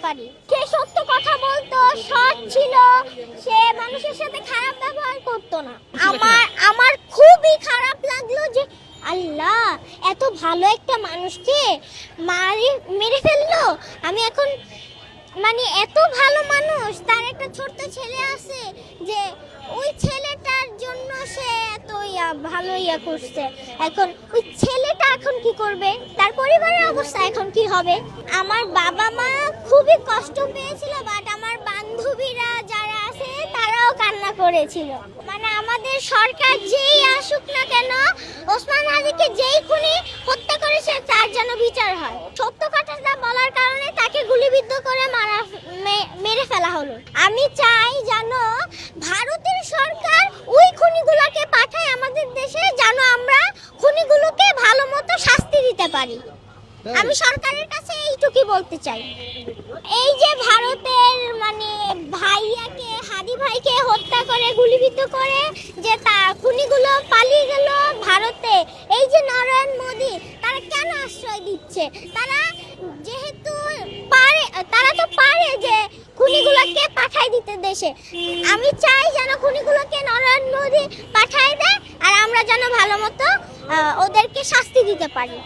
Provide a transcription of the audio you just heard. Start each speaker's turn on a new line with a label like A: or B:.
A: পারি। সে সত্য কথা বলতো, সৎ ছিল, সে মানুষের সাথে খারাপ ব্যবহার করতো না। আমার খুবই খারাপ লাগলো যে আল্লাহ এত ভালো একটা মানুষকে মেরে ফেললো। আমি এখন এত ভালো মানুষ, তার একটা ছোট্ট ছেলে আছে যে ওই ছেলেটার জন্য সে এত ভালো করছে। এখন ওই ছেলেটা এখন কি করবে, তার পরিবারের অবস্থা এখন কি হবে? আমার বাবা মা খুবই কষ্ট পেয়েছিল, বাট আমার বান্ধবীরা যারা আছে তারাও কান্না করেছিল। আমাদের সরকার যেই আসুক না কেন, ওসমান হাদিকে যেই খুনি হত্যা করেছে তার যেন বিচার হয়। সত্য কথাটা বলার কারণে তাকে গুলিবিদ্ধ করে মেরে ফেলা হলো। আমি চাই যেন ভারতের সরকার ওই খুনিগুলোকে পাঠায় আমাদের দেশে, যেন আমরা খুনিগুলোকে ভালো মতো শাস্তি দিতে পারি। আমি সরকারের কাছে এইটুকুই বলতে চাই। এই যে ভারতের ভাইয়াকে, হাদি ভাইকে হত্যা করে গুলিবিদ্ধ করে যে খুনিগুলো পালিয়ে গেল ভারতে, এই যে নরেন্দ্র মোদি, তারা কেন আশ্রয় দিচ্ছে? তারা যেহেতু পারে, তারা তো পারে যে খুনিগুলোকে পাঠাই দিতে দেশে। আমি চাই যেন খুনিগুলোকে নরেন্দ্র মোদি পাঠাই দেয়, আর আমরা যেন ভালো মতো ওদেরকে শাস্তি দিতে পারি।